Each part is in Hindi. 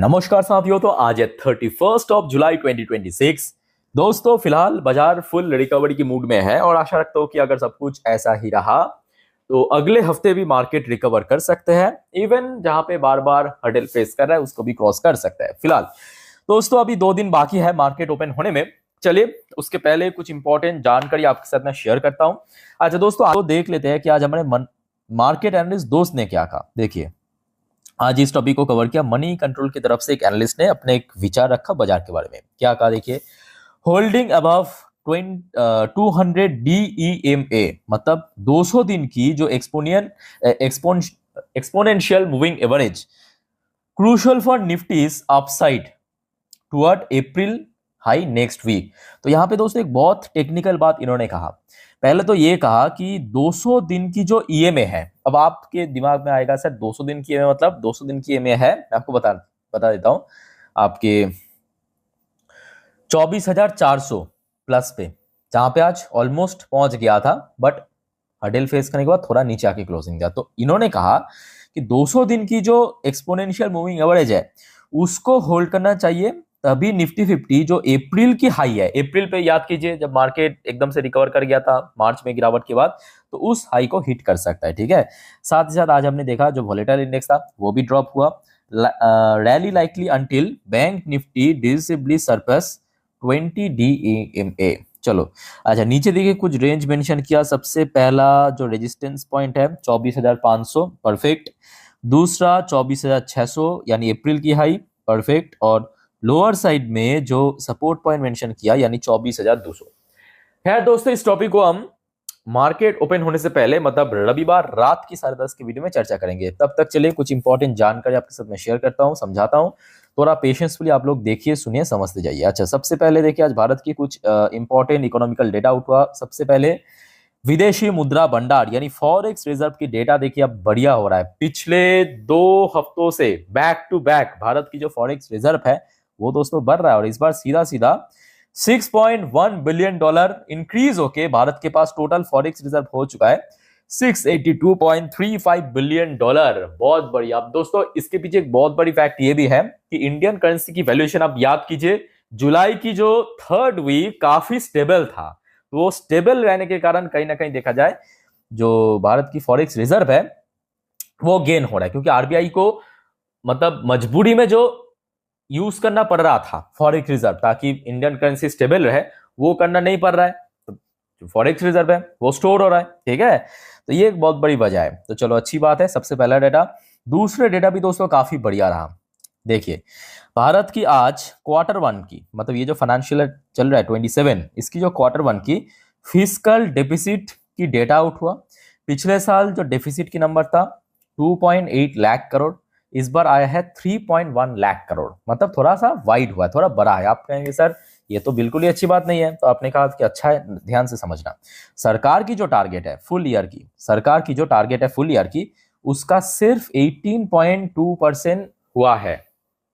नमस्कार साथियों। तो आज है 31 जुलाई 2026। दोस्तों फिलहाल बाजार फुल रिकवरी की मूड में है और आशा रखता हूं कि अगर सब कुछ ऐसा ही रहा तो अगले हफ्ते भी मार्केट रिकवर कर सकते हैं। इवन जहां पे बार बार हर्डल फेस कर रहा है उसको भी क्रॉस कर सकता है। फिलहाल दोस्तों अभी 2 दिन बाकी है मार्केट ओपन होने में। चलिए उसके पहले कुछ इंपॉर्टेंट जानकारी आपके साथ मैं शेयर करता हूं। अच्छा दोस्तों आज देख लेते हैं कि आज हमारे मार्केट एनालिस्ट दोस्त ने क्या कहा। देखिए आज इस टॉपिक को कवर किया मनी कंट्रोल की तरफ से। एक एनालिस्ट ने अपने एक विचार रखा बाजार के बारे में। क्या कहा देखिए, होल्डिंग अबव 200 DEMA मतलब 200 दिन की जो exponential moving average crucial for Nifty's upside toward April high next week. तो यहाँ पे दोस्तों एक बहुत टेक्निकल बात इन्होंने कहा। पहले तो ये कहा कि 200 दिन की जो EMA है, अब आपके दिमाग में आएगा सर 200 दिन की EMA मतलब 200 दिन की EMA है, मैं आपको बता देता हूं आपके 24,400 प्लस पे, जहां पे आज ऑलमोस्ट पहुंच गया था बट हर्डल फेस करने के बाद थोड़ा नीचे आके क्लोजिंग दिया। तो इन्होंने कहा कि 200 दिन की जो एक्सपोनेंशियल मूविंग एवरेज है उसको होल्ड करना चाहिए, तभी निफ्टी 50 जो अप्रैल की हाई है, अप्रैल पे याद कीजिए जब मार्केट एकदम से रिकवर कर गया था मार्च में गिरावट के बाद, तो उस हाई को हिट कर सकता है। ठीक है, साथ ही साथ आज हमने देखा जो वोलेटाइल इंडेक्स था वो भी ड्रॉप हुआ। Rally likely until bank nifty decisively surplus 20 DEMA। चलो अच्छा नीचे देखिए कुछ रेंज मेंशन किया। सबसे पहला जो रेजिस्टेंस पॉइंट है 24,500 परफेक्ट, दूसरा 24,600 यानी अप्रैल की हाई परफेक्ट, और लोअर साइड में जो सपोर्ट पॉइंट मेंशन किया यानी 24,200। खैर दोस्तों इस टॉपिक को हम मार्केट ओपन होने से पहले मतलब रविवार रात की 10:30 की वीडियो में चर्चा करेंगे। तब तक चलिए कुछ इंपॉर्टेंट जानकारी आपके साथ मैं शेयर करता हूं, समझाता हूं। थोड़ा पेशेंसफुली आप लोग देखिए सुनिए समझते जाइए। अच्छा सबसे पहले देखिए आज भारत की कुछ इंपॉर्टेंट इकोनॉमिकल डेटा आउट हुआ। सबसे पहले विदेशी मुद्रा भंडार यानी फॉरेक्स रिजर्व की डेटा देखिए अब बढ़िया हो रहा है। पिछले 2 हफ्तों से बैक टू बैक भारत की जो फॉरेक्स रिजर्व है वो दोस्तों बढ़ रहा है और इस बार सीधा सीधा $6.1 बिलियन इंक्रीज होके भारत के पास टोटल फॉरेक्स रिजर्व हो चुका है $682.35 बिलियन। बहुत बढ़िया। अब दोस्तों इसके पीछे एक बहुत बड़ी फैक्ट ये भी है कि इंडियन करेंसी की वैल्यूएशन आप याद कीजिए जुलाई की जो 3rd वीक काफी स्टेबल था। तो वो स्टेबल रहने के कारण कहीं ना कहीं देखा जाए जो भारत की फॉरेक्स रिजर्व है वो गेन हो रहा है, क्योंकि आरबीआई को मतलब मजबूरी में जो यूज करना पड़ रहा था फॉरेक्स रिजर्व ताकि इंडियन करेंसी स्टेबल रहे, वो करना नहीं पड़ रहा है। तो जो फॉरेक्स रिजर्व है वो स्टोर हो रहा है। ठीक है, तो ये एक बहुत बड़ी वजह है। तो चलो अच्छी बात है। सबसे पहला डेटा। दूसरे डेटा भी दोस्तों काफी बढ़िया रहा। देखिए भारत की आज Q1 की मतलब ये जो फाइनेंशियल चल रहा है 27, इसकी जो Q1 की फिस्कल डेफिसिट की डेटा आउट हुआ। पिछले साल जो डेफिसिट की नंबर था 2.8 लाख करोड़, इस बार आया है 3.1 लाख करोड़, मतलब थोड़ा सा वाइड हुआ है, थोड़ा बड़ा है। आप कहेंगे सर ये तो बिल्कुल ही अच्छी बात नहीं है, तो आपने कहा कि अच्छा है, ध्यान से समझना। सरकार की जो टारगेट है फुल ईयर की, सरकार की जो टारगेट है फुल ईयर की, उसका सिर्फ 18.2% हुआ है।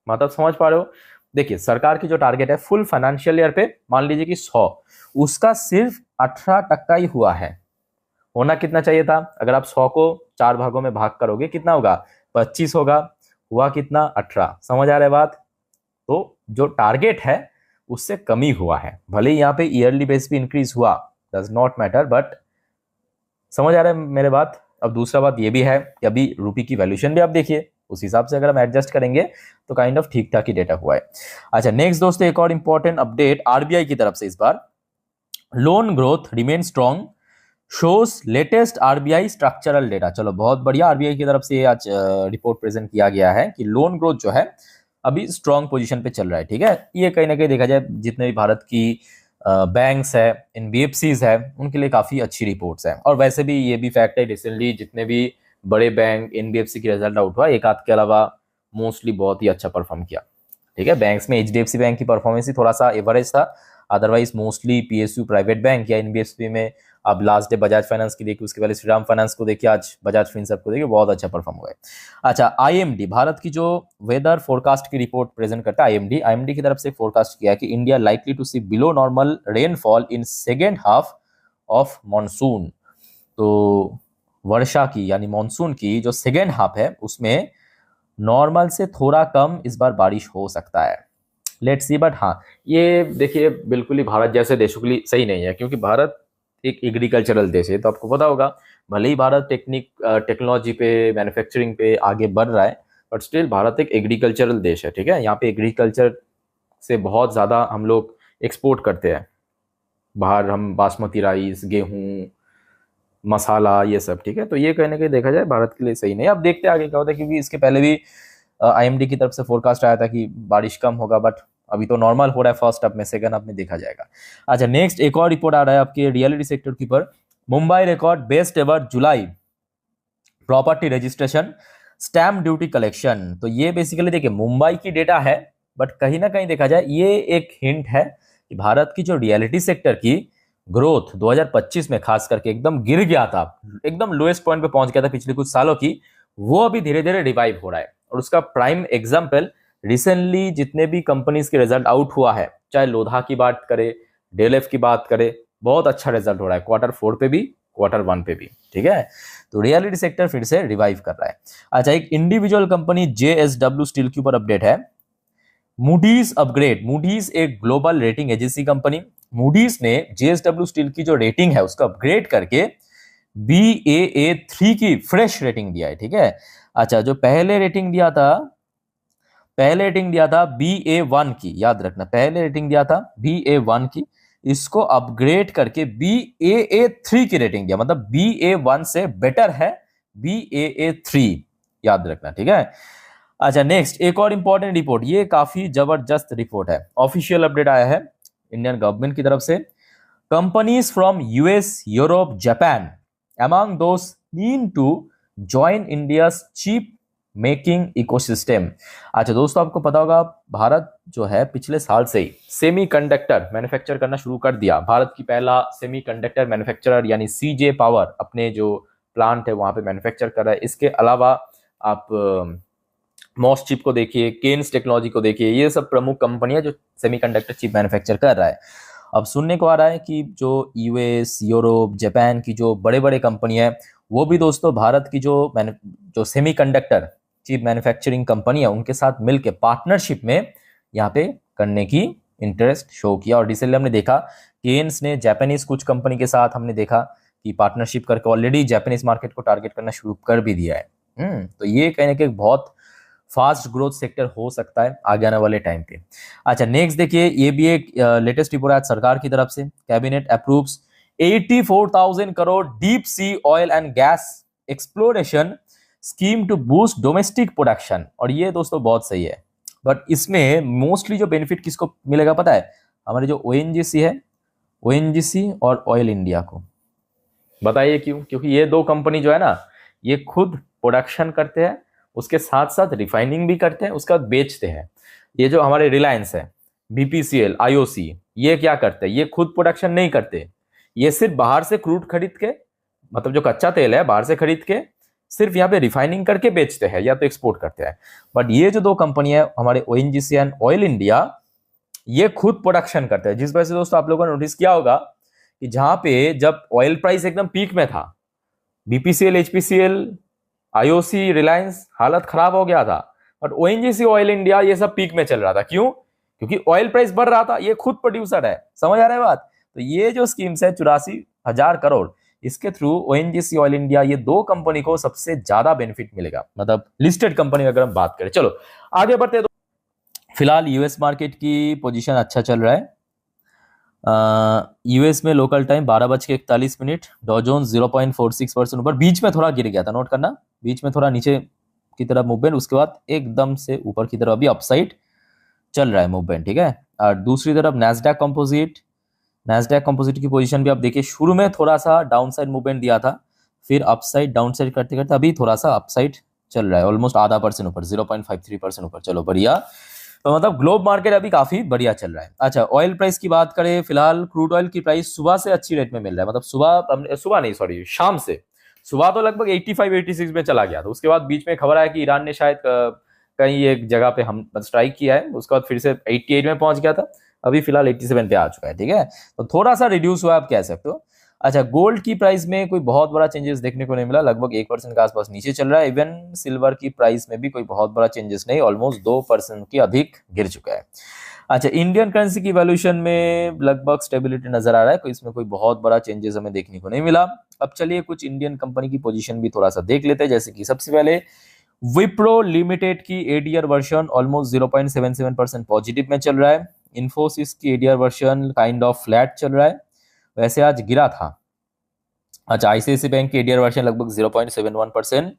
मतलब समझ पा रहे हो। देखिए सरकार की जो टारगेट है फुल फाइनेंशियल ईयर पे मान लीजिए कि 100, उसका सिर्फ 18% ही हुआ है। होना कितना चाहिए था? अगर आप 100 को 4 भागों में भाग करोगे कितना होगा? 25 होगा। हुआ कितना? 18। समझ आ रहा है बात? तो जो टारगेट है उससे कमी हुआ है। भले ही यहाँ पे ईयरली बेस पे इंक्रीज हुआ, डज नॉट मैटर, बट समझ आ रहा है मेरे बात। अब दूसरा बात ये भी है कि अभी रूपी की वैल्यूएशन भी आप देखिए, उस हिसाब से अगर हम एडजस्ट करेंगे तो काइंड ऑफ ठीक ठाक ही डेटा हुआ है। अच्छा नेक्स्ट दोस्तों एक और इंपॉर्टेंट अपडेट आरबीआई की तरफ से। इस बार loan growth remain strong shows latest RBI structural data. चलो बहुत बढ़िया, आरबीआई की तरफ से आज रिपोर्ट प्रेजेंट किया गया है कि लोन ग्रोथ जो है अभी स्ट्रॉन्ग पोजीशन पे चल रहा है। ठीक है, ये कहीं ना कहीं देखा जाए जितने भी भारत की बैंक्स है, एनबीएफसीज है, उनके लिए काफी अच्छी रिपोर्ट्स है। और वैसे भी ये भी फैक्ट है रिसेंटली जितने भी बड़े बैंक एनबीएफसी की रिजल्ट आउट हुआ, एक आध के अलावा मोस्टली बहुत ही अच्छा परफॉर्म किया। ठीक है, बैंक्स में एचडीएफसी बैंक की परफॉर्मेंस ही थोड़ा सा एवरेज था, otherwise mostly PSU private bank या एनबीएफसी में अब लास्ट डे बजाज फाइनेंस की देखिए, उसके पहले श्रीराम फाइनेंस को देखिए, आज बजाज फिनसर्व को देखिए, बहुत अच्छा परफॉर्म हुआ है। अच्छा आईएमडी भारत की जो वेदर फोरकास्ट की रिपोर्ट प्रेजेंट करता है, आईएमडी की तरफ से फोरकास्ट किया कि India likely to see below normal rainfall in second half of monsoon. तो वर्षा की यानी मॉनसून की जो सेकेंड हाफ है उसमें नॉर्मल से थोड़ा कम इस बार बारिश हो सकता है, लेट्स सी। बट हाँ, ये देखिए बिल्कुल ही भारत जैसे देशों के लिए सही नहीं है, क्योंकि भारत एक एग्रीकल्चरल देश है, तो आपको पता होगा भले ही भारत टेक्नोलॉजी पे, मैन्युफैक्चरिंग पे आगे बढ़ रहा है, बट स्टिल भारत एक एग्रीकल्चरल देश है, ठीक है। यहाँ पे एग्रीकल्चर से बहुत ज़्यादा हम लोग एक्सपोर्ट करते हैं बाहर, हम बासमती राइस, गेहूँ, मसाला, ये सब, ठीक है। तो ये कहने के देखा जाए भारत के लिए सही नहीं है। अब देखते हैं आगे क्या होता है, क्योंकि इसके पहले भी आईएमडी की तरफ से फोरकास्ट आया था कि बारिश कम होगा, बट अभी तो नॉर्मल हो रहा है फर्स्ट अप में, सेकंड अप में देखा जाएगा। अच्छा, नेक्स्ट एक और रिपोर्ट आ रहा है आपके रियलिटी सेक्टर के ऊपर। Mumbai record best ever July property registration stamp duty collection. तो ये बेसिकली देखिए मुंबई की डेटा है, बट कहीं ना कहीं देखा जाए ये एक हिंट है कि भारत की जो रियलिटी सेक्टर की ग्रोथ 2025 में खास करके एकदम गिर गया था, एकदम लोएस्ट पॉइंट पे पहुंच गया था पिछले कुछ सालों की, वो अभी धीरे धीरे रिवाइव हो रहा है। और उसका प्राइम एग्जाम्पल रिसेंटली जितने भी कंपनीज के रिजल्ट आउट हुआ है, चाहे लोधा की बात करें, डेलएफ की बात करें, बहुत अच्छा रिजल्ट हो रहा है Q4 पे भी, Q1 पे भी, ठीक है। तो रियलिटी सेक्टर फिर से रिवाइव कर रहा है। अच्छा, एक इंडिविजुअल कंपनी JSW स्टील के ऊपर अपडेट है। मूडीज अपग्रेड, मूडीज एक global rating agency company, Moody's ने JSW स्टील की जो रेटिंग है उसको अपग्रेड करके Baa3 की फ्रेश रेटिंग दिया है, ठीक है। अच्छा, जो पहले रेटिंग दिया था Ba1 की, याद रखना, पहले रेटिंग दिया था Ba1 की, इसको अपग्रेड करके Baa3 की रेटिंग दिया, मतलब Ba1 से बेटर है Baa3, याद रखना, ठीक है। अच्छा, नेक्स्ट एक और इंपॉर्टेंट रिपोर्ट, ये काफी जबरदस्त रिपोर्ट है, ऑफिशियल अपडेट आया है इंडियन गवर्नमेंट की तरफ से। Companies from US, Europe, Japan among those keen to join India's chip making ecosystem. अच्छा दोस्तों, आपको पता होगा भारत जो है पिछले साल से ही सेमीकंडक्टर मैन्युफैक्चर करना शुरू कर दिया। भारत की पहला सेमीकंडक्टर मैन्युफैक्चरर यानी सीजे पावर अपने जो प्लांट है वहां पे मैन्युफैक्चर कर रहा है। इसके अलावा आप मॉस चिप को देखिए, केन्स टेक्नोलॉजी को देखिए, ये सब प्रमुख कंपनियां जो सेमीकंडक्टर चिप मैन्युफैक्चर कर रहा है। अब सुनने को आ रहा है कि जो यूएस, यूरोप, जापान की जो बड़े बड़े कंपनी है, वो भी दोस्तों भारत की जो सेमीकंडक्टर चिप मैन्युफैक्चरिंग कंपनी है उनके साथ मिलकर पार्टनरशिप में यहाँ पे करने की इंटरेस्ट शो किया। और रिसेंटली हमने देखा केन्स ने जापानीज कुछ कंपनी के साथ हमने देखा कि पार्टनरशिप करके ऑलरेडी जापानीज मार्केट को टारगेट करना शुरू कर भी दिया है। तो ये कहने के बहुत फास्ट ग्रोथ सेक्टर हो सकता है आगे आने वाले टाइम पे। अच्छा, नेक्स्ट देखिए, ये भी एक लेटेस्ट रिपोर्ट है सरकार की तरफ से। Cabinet approves 84,000 crore deep sea oil and gas exploration scheme to boost domestic production. और ये दोस्तों बहुत सही है, बट इसमें मोस्टली जो बेनिफिट किसको मिलेगा पता है? हमारे जो ओएनजीसी है, ओएनजीसी और ऑयल इंडिया को। बताइए क्यों? क्योंकि ये दो कंपनी जो है ना, ये खुद प्रोडक्शन करते हैं, उसके साथ साथ रिफाइनिंग भी करते हैं, उसके बाद बेचते हैं। ये जो हमारे रिलायंस है, बीपीसीएल, आईओसी, ये क्या करते हैं? ये खुद प्रोडक्शन नहीं करते, ये सिर्फ बाहर से क्रूड खरीद के, मतलब जो कच्चा तेल है बाहर से खरीद के सिर्फ यहाँ पे रिफाइनिंग करके बेचते हैं या तो एक्सपोर्ट करते हैं। बट ये जो दो कंपनी है हमारे ओएनजीसी एंड ऑयल इंडिया, ये खुद प्रोडक्शन करते हैं। जिस वजह से दोस्तों आप लोगों ने नोटिस किया होगा कि जहां पे जब ऑयल प्राइस एकदम पीक में था, बीपीसीएल, एचपीसीएल, आईओसी, रिलायंस हालत खराब हो गया था, बट ओएनजीसी, ऑयल इंडिया ये सब पीक में चल रहा था। क्यों? क्योंकि ऑयल प्राइस बढ़ रहा था, ये खुद प्रोड्यूसर है। समझ आ रहा है बात? तो ये जो स्कीम्स है 84,000 करोड़, इसके थ्रू ओएनजीसी, ऑयल इंडिया, ये दो कंपनी को सबसे ज्यादा बेनिफिट मिलेगा, मतलब लिस्टेड कंपनी अगर हम बात करें। चलो आगे बढ़ते हैं। फिलहाल यूएस मार्केट की पोजीशन अच्छा चल रहा है। यूएस में लोकल टाइम 12:41, डॉ जोन्स 0.46% ऊपर, बीच में थोड़ा गिर गया था, नोट करना, बीच में थोड़ा नीचे की तरफ मूवमेंट, उसके बाद एकदम से ऊपर की तरफ अभी अपसाइड चल रहा है मूवमेंट, ठीक है। और दूसरी तरफ नैस्डैक कंपोजिट की पोजीशन भी आप देखिए, शुरू में थोड़ा सा डाउनसाइड मूवमेंट दिया था, फिर अपसाइड डाउनसाइड करते करते अभी थोड़ा सा अपसाइड चल रहा है, ऑलमोस्ट 0.5% ऊपर, 0.53% ऊपर। चलो बढ़िया, तो मतलब ग्लोब मार्केट अभी काफी बढ़िया चल रहा है। अच्छा, ऑयल प्राइस की बात करें, फिलहाल क्रूड ऑयल की प्राइस सुबह से अच्छी रेट में मिल रहा है, मतलब शाम से। सुबह तो लगभग 85-86 में चला गया था, उसके बाद बीच में खबर आया कि ईरान ने शायद कहीं एक जगह पे हम स्ट्राइक किया है, उसके बाद फिर से 88 में पहुंच गया था, अभी फिलहाल 87 पे आ चुका है, ठीक है। तो थोड़ा सा रिड्यूस हुआ आप कह सकते हो। अच्छा, गोल्ड की प्राइस में कोई बहुत बड़ा चेंजेस देखने को नहीं मिला, लगभग 1% के आसपास नीचे चल रहा है। इवन सिल्वर की प्राइस में भी कोई बहुत बड़ा चेंजेस नहीं, ऑलमोस्ट 2% की अधिक गिर चुका है। अच्छा, इंडियन करेंसी की वैल्यूएशन में लगभग स्टेबिलिटी नजर आ रहा है, कोई इसमें कोई बहुत बड़ा चेंजेस हमें देखने को नहीं मिला। अब चलिए कुछ इंडियन कंपनी की पोजीशन भी थोड़ा सा देख लेते हैं, जैसे कि सबसे पहले विप्रो लिमिटेड की एडीआर वर्जन ऑलमोस्ट 0.77% पॉजिटिव में चल रहा है। इन्फोसिस की ADR version kind of flat चल रहा है, वैसे आज गिरा था। अच्छा, आईसीआईसीआई बैंक की एडीआर वर्जन लगभग 0.71%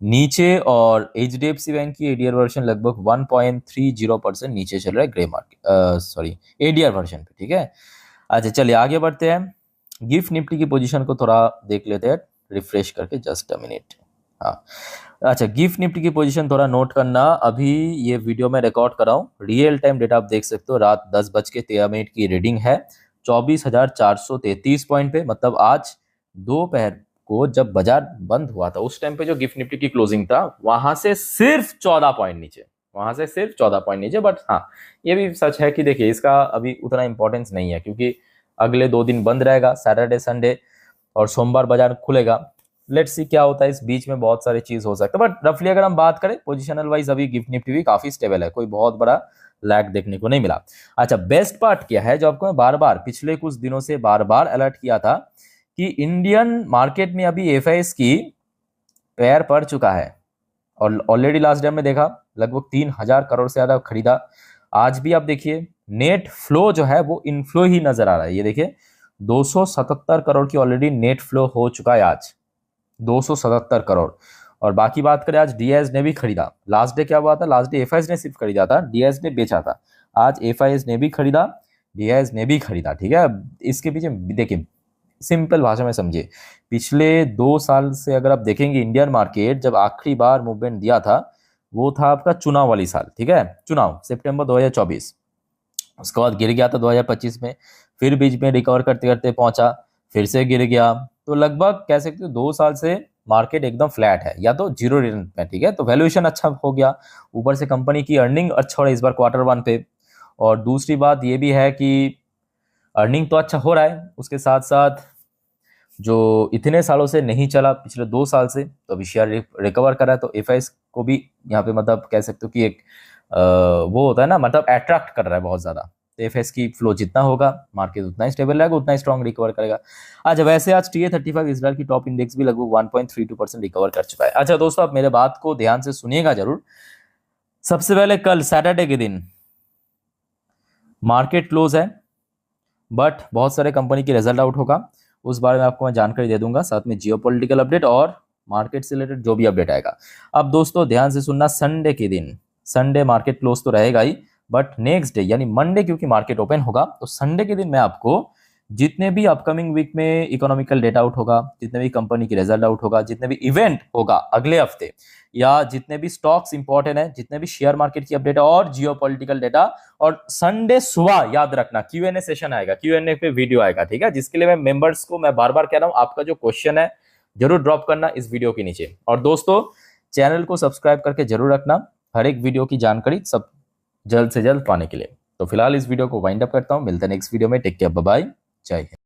नीचे, और एचडीएफसी बैंक की एडीआर वर्जन लगभग 1.30% नीचे चल रहा है grey market, sorry ADR version पे, ठीक है। अच्छा चलिए आगे बढ़ते हैं, गिफ्ट निफ्टी की पोजीशन को थोड़ा देख लेते हैं, रिफ्रेश करके, जस्ट अ मिनट। हाँ, अच्छा, गिफ्ट निफ्टी की पोजीशन थोड़ा नोट करना, अभी ये वीडियो में रिकॉर्ड कर रहा हूँ, रियल टाइम डेटा आप देख सकते हो, रात 10:13 की रीडिंग है 24,433 पॉइंट पे, मतलब आज दोपहर को जब बाजार बंद हुआ था उस टाइम पे जो गिफ्ट निफ्टी की क्लोजिंग था वहां से सिर्फ 14 पॉइंट नीचे, वहां से सिर्फ 14 पॉइंट नीचे। बट हाँ, ये भी सच है कि देखिए इसका अभी उतना इंपॉर्टेंस नहीं है, क्योंकि अगले 2 दिन बंद रहेगा, सैटरडे संडे, और सोमवार बाजार खुलेगा। लेट्स सी क्या होता है, इस बीच में बहुत सारी चीज हो सकता है, बट रफली अगर हम बात करें पोजिशनल वाइज अभी गिफ्ट निफ्टी भी काफी स्टेबल है, कोई बहुत बड़ा लैग देखने को नहीं मिला। अच्छा, बेस्ट पार्ट क्या है, जो आपको मैं बार बार पिछले कुछ दिनों से बार बार अलर्ट किया था कि इंडियन मार्केट में अभी एफआईएस की पैर पड़ चुका है, और ऑलरेडी लास्ट डे में देखा लगभग 3,000 करोड़ से ज्यादा खरीदा। आज भी आप देखिए नेट फ्लो जो है वो इनफ्लो ही नजर आ रहा है, ये देखिए 277 करोड़ की ऑलरेडी नेट फ्लो हो चुका है आज, 277 करोड़। और बाकी बात करें, आज डीआईएस ने भी खरीदा, लास्ट डे क्या हुआ था, लास्ट डे एफआईएस ने सिर्फ खरीदा था, डीआईएस ने बेचा था, आज एफआईएस ने भी खरीदा, डीआईएस ने भी खरीदा, ठीक है। इसके पीछे देखिए, सिंपल भाषा में समझिए, पिछले 2 साल से अगर आप देखेंगे इंडियन मार्केट जब आखिरी बार मूवमेंट दिया था वो था आपका चुनाव वाली साल, ठीक है, चुनाव सितंबर 2024, उसके बाद गिर गया था 2025 में, फिर बीच में रिकवर करते करते पहुंचा, फिर से गिर गया, तो लगभग कह सकते हो 2 साल से मार्केट एकदम फ्लैट है या तो जीरो रिटर्न पे, ठीक है। तो वैल्यूएशन अच्छा हो गया, ऊपर से कंपनी की अर्निंग अच्छा हो रहा है इस बार Q1 पे, और दूसरी बात ये भी है कि अर्निंग तो अच्छा हो रहा है, उसके साथ साथ जो इतने सालों से नहीं चला पिछले 2 साल से, तो अभी शेयर रिकवर कर रहा है, तो एफआईएस को भी यहाँ पे मतलब कह सकते हो कि एक वो होता है ना, मतलब अट्रैक्ट कर रहा है बहुत ज्यादा, तो एफआईएस की फ्लो जितना होगा मार्केट उतना ही स्टेबल रहेगा, उतना ही स्ट्रॉन्ग रिकवर करेगा। अच्छा, वैसे आज TA35 इजराइल की टॉप इंडेक्स भी लगभग 1.32% रिकवर कर चुका है। अच्छा दोस्तों, आप मेरे बात को ध्यान से सुनिएगा जरूर। सबसे पहले कल सैटरडे के दिन मार्केट क्लोज है, बट बहुत सारे कंपनी की रिजल्ट आउट होगा, उस बारे में आपको मैं जानकारी दे दूंगा, साथ में जियोपॉलिटिकल अपडेट और मार्केट से रिलेटेड जो भी अपडेट आएगा। अब दोस्तों ध्यान से सुनना, संडे के दिन, संडे मार्केट क्लोज तो रहेगा ही, बट नेक्स्ट डे यानी मंडे क्योंकि मार्केट ओपन होगा, तो संडे के दिन मैं आपको जितने भी अपकमिंग वीक में इकोनॉमिकल डेटा आउट होगा, जितने भी कंपनी की रिजल्ट आउट होगा, जितने भी इवेंट होगा अगले हफ्ते, या जितने भी स्टॉक्स इंपॉर्टेंट है, जितने भी शेयर मार्केट की अपडेट और जियोपॉलिटिकल डेटा, और संडे सुबह याद रखना Q&A सेशन आएगा, Q&A पे वीडियो आएगा, ठीक है, जिसके लिए मैं मेंबर्स को मैं बार बार कह रहा हूं, आपका जो क्वेश्चन है जरूर ड्रॉप करना इस वीडियो के नीचे। और दोस्तों चैनल को सब्सक्राइब करके जरूर रखना, हर एक वीडियो की जानकारी सब जल्द से जल्द पाने के लिए। तो फिलहाल इस वीडियो को वाइंड अप करता हूं, मिलते हैं नेक्स्ट वीडियो में, टेक केयर, बाय बाय, जय हिंद।